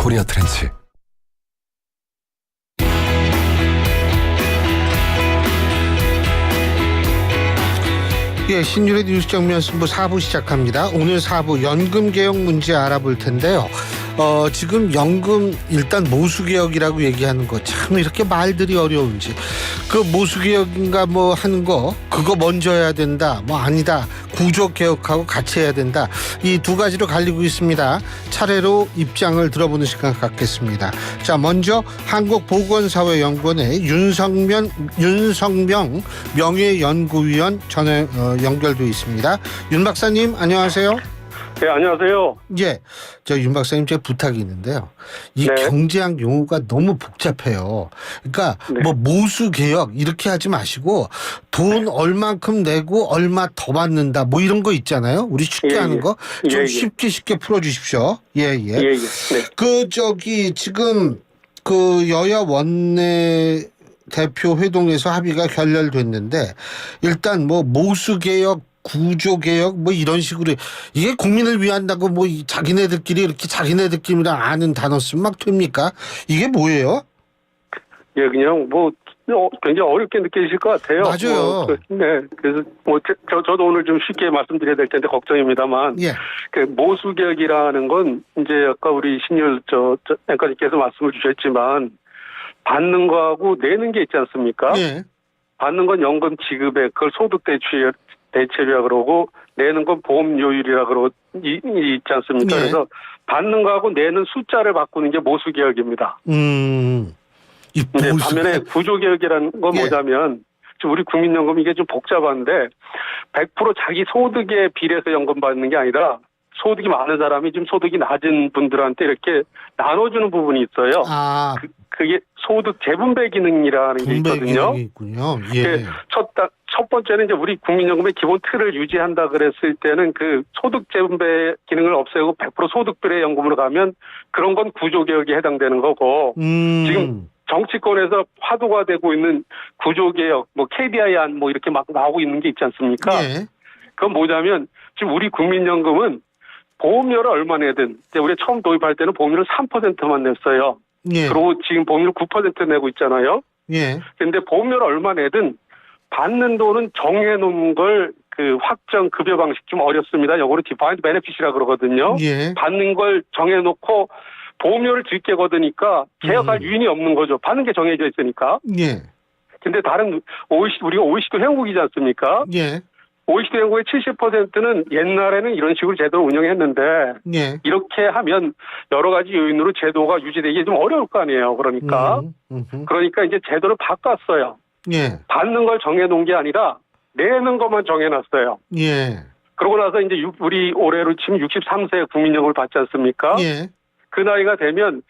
코리아 트렌치. 예, 신율의 뉴스 정면 승부 4부 시작합니다. 오늘 4부 연금개혁 문제 알아볼 텐데요. 지금 연금 일단 모수개혁이라고 얘기하는 거 참 이렇게 말들이 어려운지, 그 모수개혁인가 뭐 하는 거 그거 먼저 해야 된다, 뭐 아니다, 구조개혁하고 같이 해야 된다, 이 두 가지로 갈리고 있습니다. 차례로 입장을 들어보는 시간 갖겠습니다. 자, 먼저 한국보건사회연구원의 윤성명 명예연구위원 전에 연결돼 있습니다. 윤 박사님 안녕하세요. 네, 안녕하세요. 예, 저 윤 박사님 제 부탁이 있는데요. 이 네. 경제학 용어가 너무 복잡해요. 그러니까 네. 뭐 모수개혁 이렇게 하지 마시고 돈 얼만큼 내고 얼마 더 받는다 뭐 이런 거 있잖아요. 우리 쉽게 예, 하는 예. 거 좀 예, 예. 쉽게 풀어주십시오. 예. 네. 그 지금 그 여야 원내 대표 회동에서 합의가 결렬됐는데, 일단 뭐 모수개혁, 구조개혁 뭐 이런 식으로 이게 국민을 위한다고 뭐 자기네들끼리 이렇게 자기네들끼리 아는 단어 쓰면 막 됩니까? 이게 뭐예요? 예, 그냥 뭐 굉장히 어렵게 느끼실 것 같아요. 맞아요. 네. 그래서 뭐 저도 오늘 좀 쉽게 말씀드려야 될 텐데 걱정입니다만, 예. 그 모수개혁이라는 건 이제 아까 우리 신율 앵커님께서 말씀을 주셨지만 받는 거하고 내는 게 있지 않습니까? 예. 받는 건 연금 지급액, 그걸 소득 대체비라 그러고, 내는 건 보험료율이라 그러고 있지 않습니까? 네. 그래서 받는 거하고 내는 숫자를 바꾸는 게 모수개혁입니다. 이 근데 반면에 구조개혁이라는 건 예. 뭐냐면, 지금 우리 국민연금 이게 좀 복잡한데 100% 자기 소득에 비례해서 연금 받는 게 아니라 소득이 많은 사람이 좀 소득이 낮은 분들한테 이렇게 나눠주는 부분이 있어요. 아, 그게 소득 재분배 기능이라는 게 분배 있거든요. 기능이 있군요. 예. 첫 번째는 이제 우리 국민연금의 기본 틀을 유지한다 그랬을 때는 그 소득 재분배 기능을 없애고 100% 소득비례 연금으로 가면 그런 건 구조개혁에 해당되는 거고, 지금 정치권에서 화두가 되고 있는 구조개혁, 뭐 KDI 안 뭐 이렇게 막 나오고 있는 게 있지 않습니까? 예. 그건 뭐냐면 지금 우리 국민연금은 보험료를 얼마 내든, 이제 우리가 처음 도입할 때는 보험료를 3%만 냈어요. 예. 그리고 지금 보험료 9% 내고 있잖아요. 예. 근데 보험료를 얼마 내든 받는 돈은 정해놓은 걸 그 확정 급여 방식 좀 어렵습니다. 요거를 디파인드 베네핏이라 그러거든요. 예. 받는 걸 정해놓고 보험료를 적게 걷으니까 개혁할 유인이 없는 거죠. 받는 게 정해져 있으니까. 예. 근데 다른 우리가 OECD 회원국이지 않습니까? 예. OECD 회원국의 70%는 옛날에는 이런 식으로 제도를 운영했는데, 예. 이렇게 하면 여러 가지 요인으로 제도가 유지되기 좀 어려울 거 아니에요. 그러니까 이제 제도를 바꿨어요. 예. 받는 걸 정해놓은 게 아니라 내는 것만 정해놨어요. 예. 그러고 나서 이제 우리 올해로 치면 63세 국민연금을 받지 않습니까? 예. 그 나이가 되면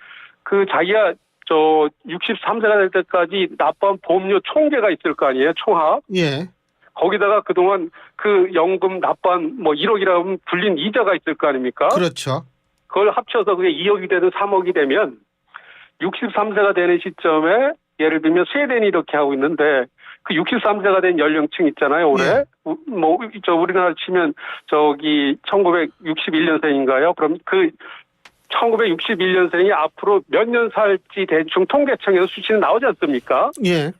그 자기가 63세가 될 때까지 납부한 보험료 총계가 있을 거 아니에요. 총합. 예. 거기다가 그동안 그 연금 납부한 뭐 1억이라고 하면 불린 이자가 있을 거 아닙니까? 그렇죠. 그걸 합쳐서 그게 2억이 되든 3억이 되면 63세가 되는 시점에 예를 들면 스웨덴이 이렇게 하고 있는데, 그 63세가 된 연령층 있잖아요, 올해. 예. 뭐, 우리나라 치면 1961년생인가요? 그럼 그 1961년생이 앞으로 몇 년 살지 대충 통계청에서 수치는 나오지 않습니까? 예.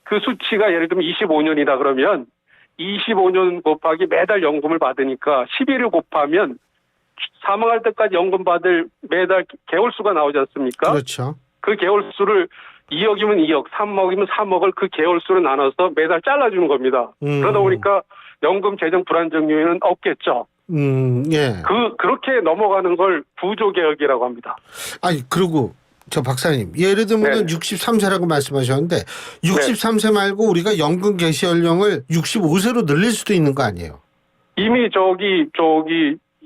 그 수치가 예를 들면 25년이다 그러면 25년 곱하기 매달 연금을 받으니까 11을 곱하면 사망할 때까지 연금 받을 매달 개월수가 나오지 않습니까? 그렇죠. 그 개월수를 2억이면 2억, 3억이면 3억을 그 개월수로 나눠서 매달 잘라주는 겁니다. 그러다 보니까 연금 재정 불안정 요인은 없겠죠. 예. 그렇게 넘어가는 걸 구조개혁이라고 합니다. 아니, 그리고 저 박사님, 예를 들면 네. 63세라고 말씀하셨는데 63세 말고 우리가 연금 개시 연령을 65세로 늘릴 수도 있는 거 아니에요? 이미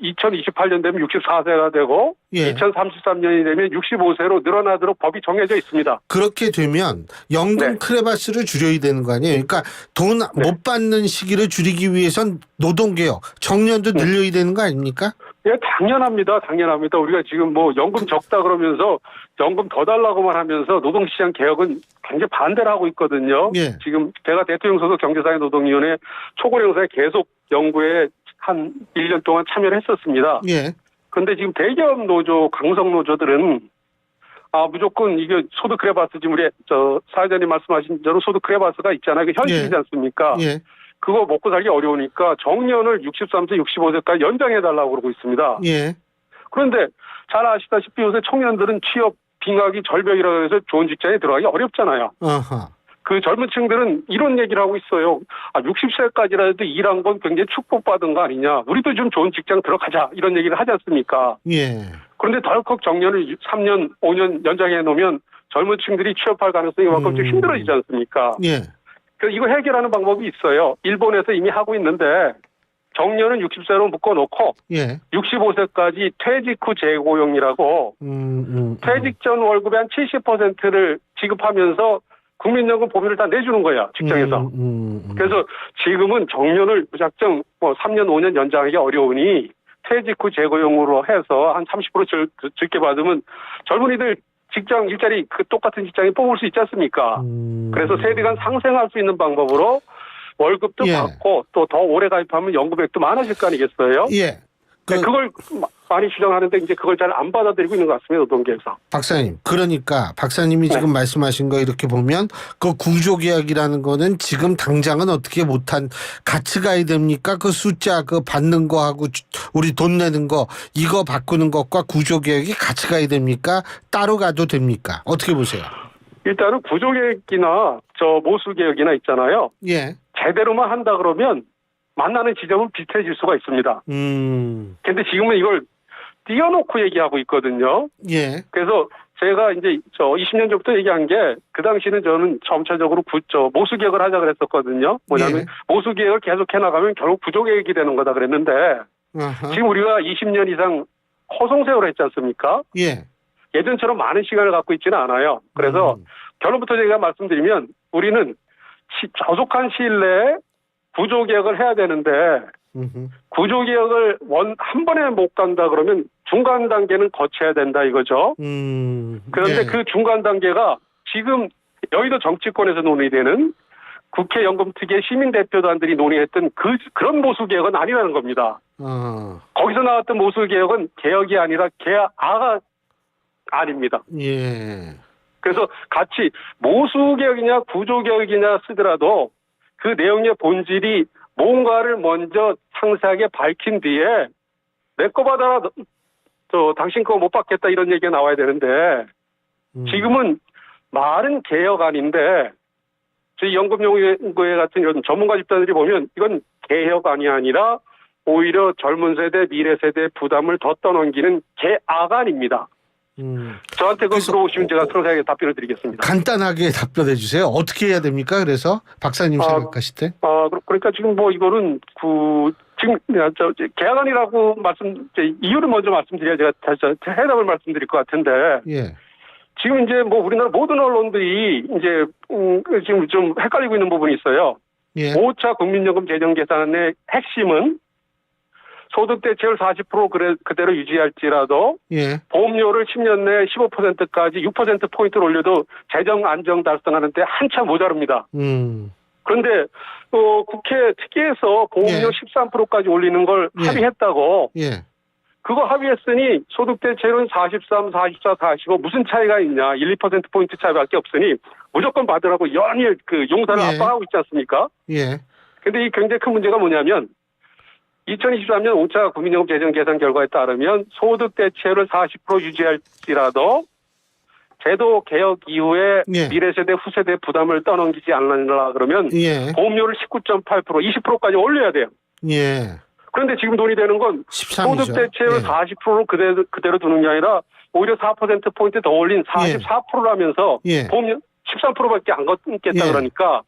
2028년 되면 64세가 되고, 예. 2033년이 되면 65세로 늘어나도록 법이 정해져 있습니다. 그렇게 되면 연금 네. 크레바스를 줄여야 되는 거 아니에요? 그러니까 돈 못 받는 시기를 줄이기 위해선 노동개혁, 정년도 늘려야 되는 거 아닙니까? 예, 당연합니다. 우리가 지금 뭐 연금 적다 그러면서 연금 더 달라고만 하면서 노동시장 개혁은 굉장히 반대를 하고 있거든요. 예. 지금 제가 대통령 소속 경제사회노동위원회 초고령사회 계속 연구에 한 1년 동안 참여를 했었습니다. 예. 그런데 지금 대기업 노조, 강성 노조들은 무조건 이게 소득 그래바스 지금 우리 사회자님 말씀하신 대로 소득 그래바스가 있잖아요. 그 현실이지 예. 않습니까? 예. 그거 먹고 살기 어려우니까 정년을 63세, 65세까지 연장해달라고 그러고 있습니다. 예. 그런데 잘 아시다시피 요새 청년들은 취업 빙하기 절벽이라고 해서 좋은 직장에 들어가기 어렵잖아요. 어허. 그 젊은 층들은 이런 얘기를 하고 있어요. 60세까지라도 일한 건 굉장히 축복받은 거 아니냐. 우리도 좀 좋은 직장 들어가자. 이런 얘기를 하지 않습니까? 예. 그런데 덜컥 정년을 3년, 5년 연장해 놓으면 젊은 층들이 취업할 가능성이 그만큼 좀 힘들어지지 않습니까? 예. 그래서 이거 해결하는 방법이 있어요. 일본에서 이미 하고 있는데 정년은 60세로 묶어놓고 예. 65세까지 퇴직 후 재고용이라고 퇴직 전 월급의 한 70%를 지급하면서 국민연금 보험료를 다 내주는 거야, 직장에서. 그래서 지금은 정년을 무작정 3년, 5년 연장하기 어려우니 퇴직 후 재고용으로 해서 한 30% 적게 받으면 젊은이들 직장 일자리 그 똑같은 직장에 뽑을 수 있지 않습니까? 그래서 세대 간 상생할 수 있는 방법으로 월급도 예. 받고 또 더 오래 가입하면 연금액도 많아질 거 아니겠어요? 예. 그걸 많이 주장하는데 이제 그걸 잘 안 받아들이고 있는 것 같습니다, 노동계에서. 박사님, 그러니까 박사님이 지금 말씀하신 거 이렇게 보면 그 구조계약이라는 거는 지금 당장은 어떻게 못한 같이 가야 됩니까? 그 숫자 그 받는 거하고 우리 돈 내는 거 이거 바꾸는 것과 구조계약이 같이 가야 됩니까? 따로 가도 됩니까? 어떻게 보세요? 일단은 구조계획이나 모수계획이나 있잖아요. 예. 제대로만 한다 그러면 만나는 지점은 비슷해질 수가 있습니다. 근데 지금은 이걸 띄워놓고 얘기하고 있거든요. 예. 그래서 제가 이제 20년 전부터 얘기한 게 그 당시는 저는 점차적으로 모수계획을 하자 그랬었거든요. 뭐냐면 예. 모수계획을 계속 해나가면 결국 구조계획이 되는 거다 그랬는데 지금 우리가 20년 이상 허송세월을 했지 않습니까? 예. 예전처럼 많은 시간을 갖고 있지는 않아요. 그래서 결론부터 제가 말씀드리면 우리는 조속한 시일 내에 구조개혁을 해야 되는데 구조개혁을 한 번에 못 간다 그러면 중간 단계는 거쳐야 된다 이거죠. 그런데 예. 그 중간 단계가 지금 여의도 정치권에서 논의되는 국회 연금특위의 시민대표단들이 논의했던 그런 모수개혁은 아니라는 겁니다. 거기서 나왔던 모수개혁은 개혁이 아니라 개아가 아닙니다. 예. 그래서 같이 모수개혁이냐 구조개혁이냐 쓰더라도 그 내용의 본질이 뭔가를 먼저 상세하게 밝힌 뒤에 내 거 받아라, 당신 거 못 받겠다 이런 얘기가 나와야 되는데 지금은 말은 개혁안인데 저희 연금연구회 같은 이런 전문가 집단들이 보면 이건 개혁안이 아니라 오히려 젊은 세대, 미래 세대의 부담을 더 떠넘기는 개악안입니다. 저한테 그걸 물어보시면 제가 상세하게 답변을 드리겠습니다. 간단하게 답변해 주세요. 어떻게 해야 됩니까? 그래서 박사님 생각하실 때? 그러니까 지금 이거는 지금 개혁안이라고 이유를 먼저 말씀드려야 제가 다시 해답을 말씀드릴 것 같은데. 예. 지금 이제 우리나라 모든 언론들이 이제 지금 좀 헷갈리고 있는 부분이 있어요. 예. 5차 국민연금 재정 계산의 핵심은 소득 대체율 40% 그대로 유지할지라도 예. 보험료를 10년 내에 15%까지 6%포인트를 올려도 재정 안정 달성하는데 한참 모자릅니다. 그런데 국회 특위에서 보험료 13%까지 올리는 걸 합의했다고. 예. 그거 합의했으니 소득 대체율은 43, 44, 45 무슨 차이가 있냐. 1, 2%포인트 차이밖에 없으니 무조건 받으라고 연일 용산을 압박하고 있지 않습니까? 예. 근데 이 굉장히 큰 문제가 뭐냐면 2023년 5차 국민연금 재정 계산 결과에 따르면 소득 대체율을 40% 유지할지라도 제도 개혁 이후에 미래 세대, 후세대 부담을 떠넘기지 않으려 그러면 보험료를 19.8%, 20%까지 올려야 돼요. 예. 그런데 지금 논의되는 건 13이죠. 소득 대체율 40%를 그대로 두는 게 아니라 오히려 4%포인트 더 올린 44%라면서 보험료 13%밖에 안 걷겠다 그러니까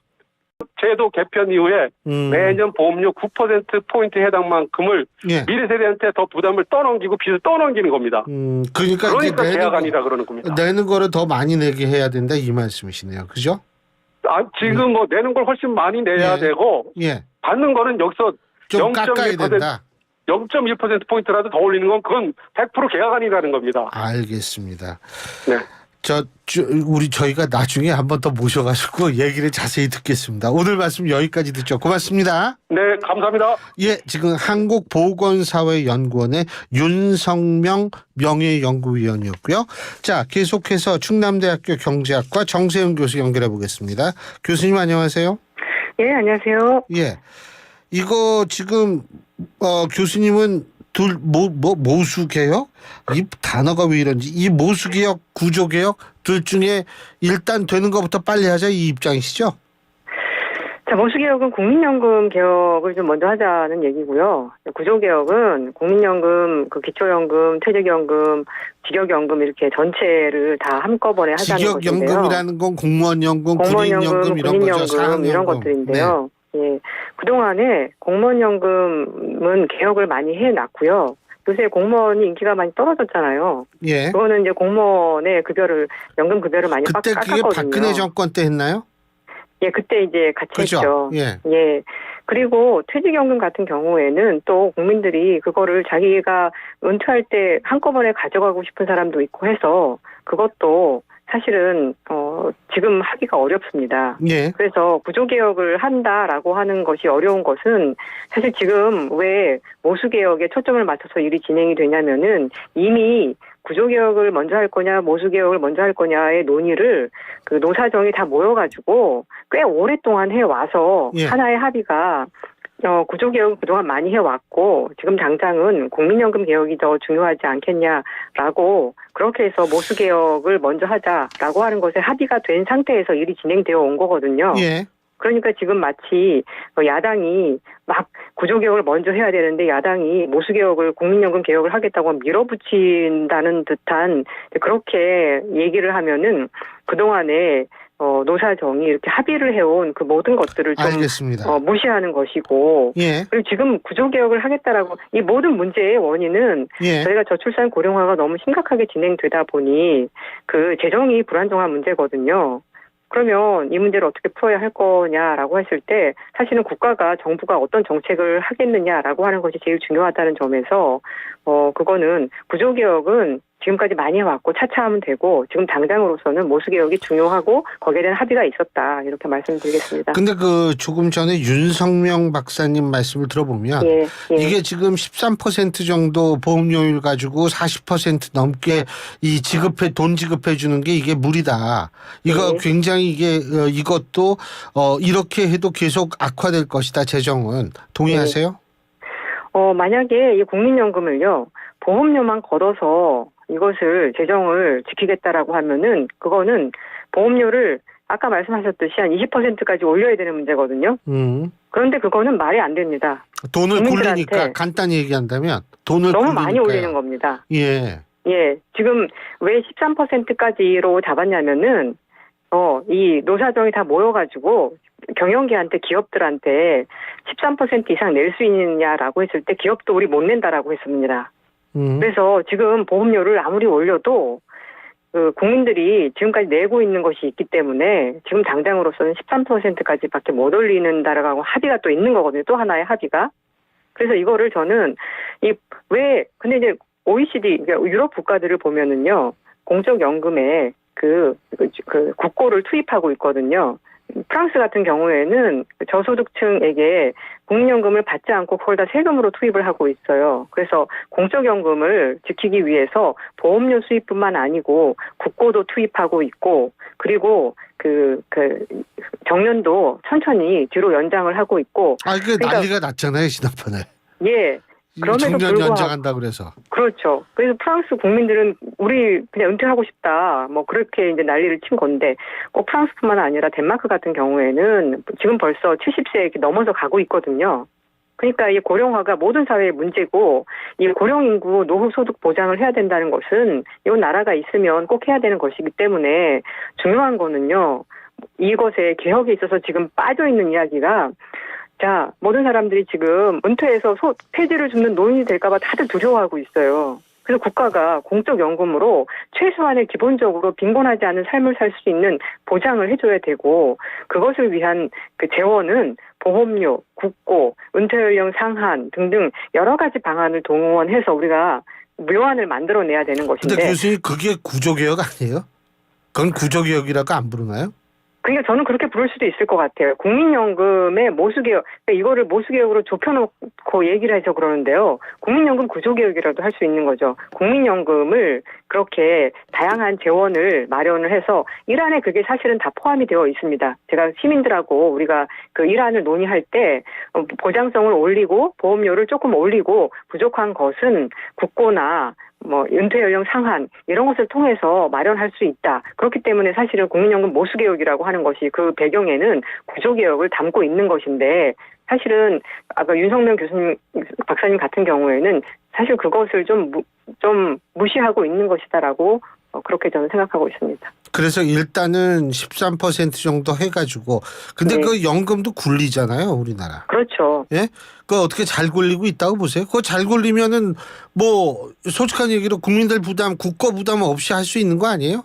제도 개편 이후에 매년 보험료 9%포인트 해당만큼을 미래 세대한테 더 부담을 떠넘기고 빚을 떠넘기는 겁니다. 그러니까 개혁안이라 그러는 겁니다. 내는 거를 더 많이 내게 해야 된다 이 말씀이시네요. 그죠? 지금 내는 걸 훨씬 많이 내야 되고 받는 거는 여기서 좀 깎아야 된다. 0.1%포인트라도 더 올리는 건 그건 100% 개혁안이라는 겁니다. 알겠습니다. 네. 저희가 나중에 한 번 더 모셔가지고 얘기를 자세히 듣겠습니다. 오늘 말씀 여기까지 듣죠. 고맙습니다. 네, 감사합니다. 예, 지금 한국보건사회연구원의 윤성명 명예연구위원이었고요. 자, 계속해서 충남대학교 경제학과 정세윤 교수 연결해 보겠습니다. 교수님 안녕하세요. 예, 안녕하세요. 예, 이거 지금 교수님은 모수개혁? 이 단어가 왜 이런지, 이 모수개혁, 구조개혁 둘 중에 일단 되는 것부터 빨리 하자 이 입장이시죠? 자, 모수개혁은 국민연금 개혁을 좀 먼저 하자는 얘기고요. 구조개혁은 국민연금, 기초연금, 퇴직연금, 직역연금 이렇게 전체를 다 한꺼번에 하자는 것인데요. 직역연금이라는 건 공무원연금, 군인연금 이런 거죠. 군인연금 이런 것들인데요. 네. 예, 그동안에 공무원연금은 개혁을 많이 해놨고요. 요새 공무원이 인기가 많이 떨어졌잖아요. 예. 그거는 이제 공무원의 연금 급여를 많이 그때 깎았거든요. 그게 박근혜 정권 때 했나요? 예, 그때 이제 같이 그죠? 했죠. 예. 예. 그리고 퇴직연금 같은 경우에는 또 국민들이 그거를 자기가 은퇴할 때 한꺼번에 가져가고 싶은 사람도 있고 해서 그것도 사실은 지금 하기가 어렵습니다. 예. 그래서 구조개혁을 한다라고 하는 것이 어려운 것은 사실 지금 왜 모수개혁에 초점을 맞춰서 일이 진행이 되냐면은 이미 구조개혁을 먼저 할 거냐 모수개혁을 먼저 할 거냐의 논의를 그 노사정이 다 모여가지고 꽤 오랫동안 해와서 예. 하나의 합의가 구조개혁을 그동안 많이 해왔고 지금 당장은 국민연금 개혁이 더 중요하지 않겠냐라고 그렇게 해서 모수개혁을 먼저 하자라고 하는 것에 합의가 된 상태에서 일이 진행되어 온 거거든요. 예. 그러니까 지금 마치 야당이 막 구조개혁을 먼저 해야 되는데 야당이 모수개혁을 국민연금 개혁을 하겠다고 밀어붙인다는 듯한 그렇게 얘기를 하면은 그동안에 노사정이 이렇게 합의를 해온 그 모든 것들을 좀 알겠습니다. 무시하는 것이고 예. 그리고 지금 구조개혁을 하겠다라고 이 모든 문제의 원인은 예. 저희가 저출산 고령화가 너무 심각하게 진행되다 보니 그 재정이 불안정한 문제거든요. 그러면 이 문제를 어떻게 풀어야 할 거냐라고 했을 때 사실은 국가가 정부가 어떤 정책을 하겠느냐라고 하는 것이 제일 중요하다는 점에서 그거는 구조개혁은 지금까지 많이 해왔고 차차 하면 되고 지금 당장으로서는 모수개혁이 중요하고 거기에 대한 합의가 있었다 이렇게 말씀드리겠습니다. 근데 조금 전에 윤성명 박사님 말씀을 들어보면 예. 이게 지금 13% 정도 보험료율 가지고 40% 넘게 돈 지급해 주는 게 이게 무리다. 이거 네. 굉장히 이것도 이렇게 해도 계속 악화될 것이다. 재정은 동의하세요? 만약에 이 국민연금을요 보험료만 걷어서 이것을 재정을 지키겠다라고 하면은 그거는 보험료를 아까 말씀하셨듯이 한 20%까지 올려야 되는 문제거든요. 그런데 그거는 말이 안 됩니다. 돈을 굴리니까 간단히 얘기한다면 돈을 너무 굴리니까요. 많이 올리는 겁니다. 예. 예, 지금 왜 13%까지로 잡았냐면은 이 노사정이 다 모여가지고 경영계한테 기업들한테 13% 이상 낼 수 있느냐라고 했을 때 기업도 우리 못 낸다라고 했습니다. 그래서 지금 보험료를 아무리 올려도 국민들이 지금까지 내고 있는 것이 있기 때문에 지금 당장으로서는 13%까지밖에 못 올리는다라고 합의가 또 있는 거거든요. 또 하나의 합의가. 그래서 이거를 저는 근데 이제 OECD 그러니까 유럽 국가들을 보면은요 공적연금에 국고를 투입하고 있거든요. 프랑스 같은 경우에는 저소득층에게 국민연금을 받지 않고 그걸 다 세금으로 투입을 하고 있어요. 그래서 공적연금을 지키기 위해서 보험료 수입뿐만 아니고 국고도 투입하고 있고 그리고 정년도 천천히 뒤로 연장을 하고 있고. 그게 난리가 났잖아요 지난번에. 예. 그럼에도 정년 불구하고 연장한다 그래서. 그렇죠. 그래서 프랑스 국민들은 우리 그냥 은퇴하고 싶다. 뭐 그렇게 이제 난리를 친 건데 꼭 프랑스뿐만 아니라 덴마크 같은 경우에는 지금 벌써 70세 이렇게 넘어서 가고 있거든요. 그러니까 이 고령화가 모든 사회의 문제고 이 고령 인구 노후 소득 보장을 해야 된다는 것은 이 나라가 있으면 꼭 해야 되는 것이기 때문에 중요한 거는요. 이것에 개혁에 있어서 지금 빠져 있는 이야기가 자, 모든 사람들이 지금 은퇴해서 폐지를 줍는 노인이 될까봐 다들 두려워하고 있어요. 그래서 국가가 공적연금으로 최소한의 기본적으로 빈곤하지 않은 삶을 살 수 있는 보장을 해줘야 되고 그것을 위한 재원은 보험료, 국고, 은퇴연령 상한 등등 여러 가지 방안을 동원해서 우리가 묘안을 만들어내야 되는 것인데. 근데 교수님 그게 구조개혁 아니에요? 그건 구조개혁이라고 안 부르나요? 그러니까 저는 그렇게 부를 수도 있을 것 같아요. 국민연금의 모수개혁, 그러니까 이거를 모수개혁으로 좁혀놓고 얘기를 해서 그러는데요. 국민연금 구조개혁이라도 할 수 있는 거죠. 국민연금을 그렇게 다양한 재원을 마련을 해서 일안에 그게 사실은 다 포함이 되어 있습니다. 제가 시민들하고 우리가 그 일안을 논의할 때 보장성을 올리고 보험료를 조금 올리고 부족한 것은 국고나 은퇴 연령 상한 이런 것을 통해서 마련할 수 있다. 그렇기 때문에 사실은 국민연금 모수개혁이라고 하는 것이 그 배경에는 구조개혁을 담고 있는 것인데 사실은 아까 윤석명 교수님 박사님 같은 경우에는 사실 그것을 좀 무시하고 있는 것이다라고 그렇게 저는 생각하고 있습니다. 그래서 일단은 13% 정도 해가지고 근데 네. 그 연금도 굴리잖아요, 우리나라. 그렇죠. 예? 그거 어떻게 잘 굴리고 있다고 보세요? 그거 잘 굴리면은 솔직한 얘기로 국민들 부담, 국가 부담 없이 할 수 있는 거 아니에요?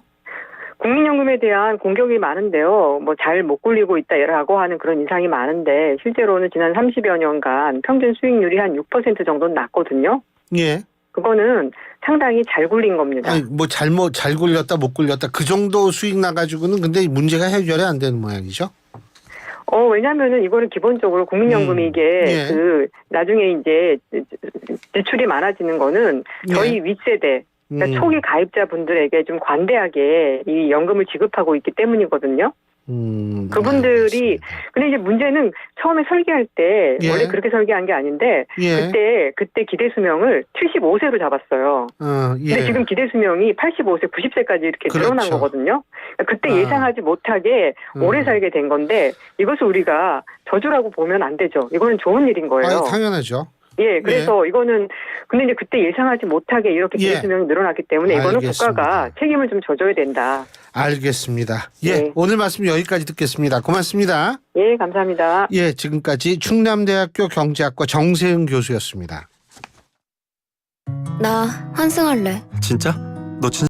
국민연금에 대한 공격이 많은데요. 잘 못 굴리고 있다라고 하는 그런 인상이 많은데 실제로는 지난 30여 년간 평균 수익률이 한 6% 정도는 났거든요. 예. 그거는 상당히 잘 굴린 겁니다. 아니 잘 굴렸다 못 굴렸다 그 정도 수익 나가지고는 근데 문제가 해결이 안 되는 모양이죠. 왜냐면은 이거는 기본적으로 국민연금이 이게 예. 나중에 이제 지출이 많아지는 거는 저희 예. 윗세대 그러니까 초기 가입자분들에게 좀 관대하게 이 연금을 지급하고 있기 때문이거든요. 그분들이 알겠습니다. 근데 이제 문제는 처음에 설계할 때 예. 원래 그렇게 설계한 게 아닌데 예. 그때 기대 수명을 75세로 잡았어요. 예. 근데 지금 기대 수명이 85세, 90세까지 이렇게 그렇죠. 늘어난 거거든요. 그때 예상하지 못하게 오래 살게 된 건데 이것을 우리가 저주라고 보면 안 되죠. 이거는 좋은 일인 거예요. 당연하죠. 예, 그래서 이거는 근데 이제 그때 예상하지 못하게 이렇게 기대 예. 수명이 늘어났기 때문에 이거는 알겠습니다. 국가가 책임을 좀 져줘야 된다. 알겠습니다. 예, 네. 오늘 말씀 여기까지 듣겠습니다. 고맙습니다. 예, 감사합니다. 예, 지금까지 충남대학교 경제학과 정세은 교수였습니다. 나 환승할래. 진짜? 너